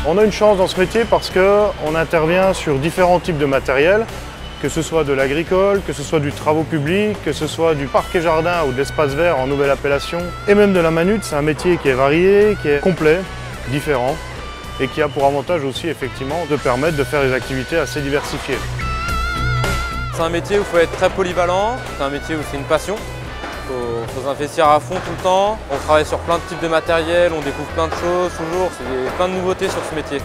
On a une chance dans ce métier parce qu'on intervient sur différents types de matériel, que ce soit de l'agricole, que ce soit du travaux publics, que ce soit du parc et jardin ou de l'espace vert en nouvelle appellation, et même de la manute. C'est un métier qui est varié, qui est complet, différent, et qui a pour avantage aussi effectivement de permettre de faire des activités assez diversifiées. C'est un métier où il faut être très polyvalent, c'est un métier où c'est une passion. Il faut s'investir à fond tout le temps. On travaille sur plein de types de matériel, on découvre plein de choses toujours, c'est plein de nouveautés sur ce métier.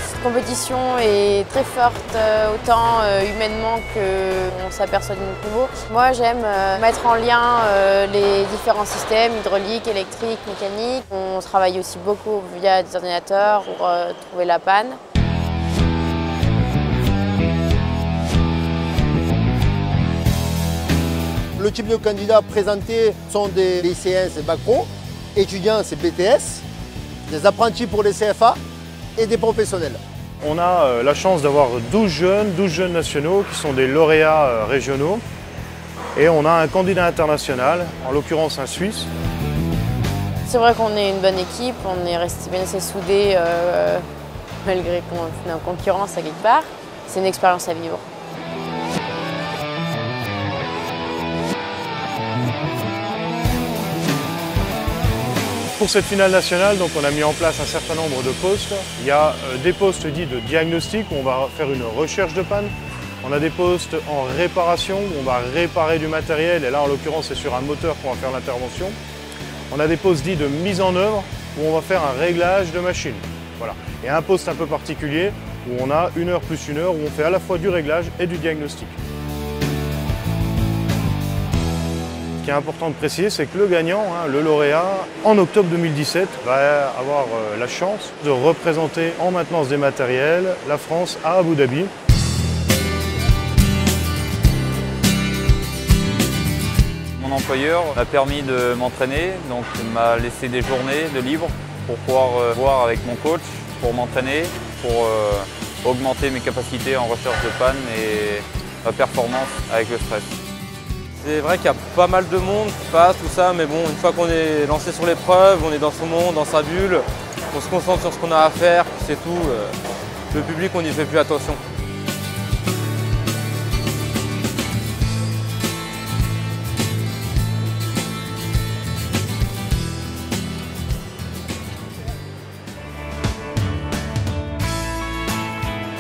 Cette compétition est très forte, autant humainement qu'on s'aperçoit du nouveau. Moi j'aime mettre en lien les différents systèmes hydrauliques, électriques, mécaniques. On travaille aussi beaucoup via des ordinateurs pour trouver la panne. Le type de candidats présentés sont des lycéens, c'est Bac Pro, étudiants, c'est BTS, des apprentis pour les CFA et des professionnels. On a la chance d'avoir 12 jeunes nationaux qui sont des lauréats régionaux. Et on a un candidat international, en l'occurrence un Suisse. C'est vrai qu'on est une bonne équipe, on est resté bien assez soudés malgré qu'on est en concurrence à quelque part. C'est une expérience à vivre. Pour cette finale nationale, donc, on a mis en place un certain nombre de postes. Il y a des postes dits de diagnostic où on va faire une recherche de panne. On a des postes en réparation où on va réparer du matériel et là en l'occurrence c'est sur un moteur qu'on va faire l'intervention. On a des postes dits de mise en œuvre où on va faire un réglage de machine. Voilà. Et un poste un peu particulier où on a 1 heure plus 1 heure où on fait à la fois du réglage et du diagnostic. Ce qui est important de préciser, c'est que le gagnant, le lauréat, en octobre 2017, va avoir la chance de représenter en maintenance des matériels la France à Abu Dhabi. Mon employeur m'a permis de m'entraîner, donc il m'a laissé des journées de libre pour pouvoir voir avec mon coach, pour m'entraîner, pour augmenter mes capacités en recherche de panne et ma performance avec le stress. C'est vrai qu'il y a pas mal de monde qui passe, tout ça, mais bon, une fois qu'on est lancé sur l'épreuve, on est dans son monde, dans sa bulle, on se concentre sur ce qu'on a à faire, puis c'est tout. Le public, on n'y fait plus attention.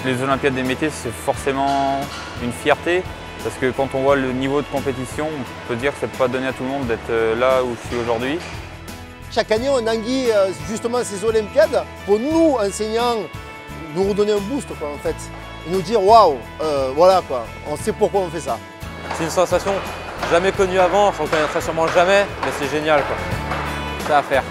Les Olympiades des métiers, c'est forcément une fierté. Parce que quand on voit le niveau de compétition, on peut dire que ce n'est pas donné à tout le monde d'être là où je suis aujourd'hui. Chaque année, on anguille justement ces Olympiades pour nous, enseignants, nous redonner un boost quoi, en fait. Et nous dire waouh, voilà quoi, on sait pourquoi on fait ça. C'est une sensation jamais connue avant, je ne reconnaîtrai sûrement jamais, mais c'est génial quoi. C'est à faire.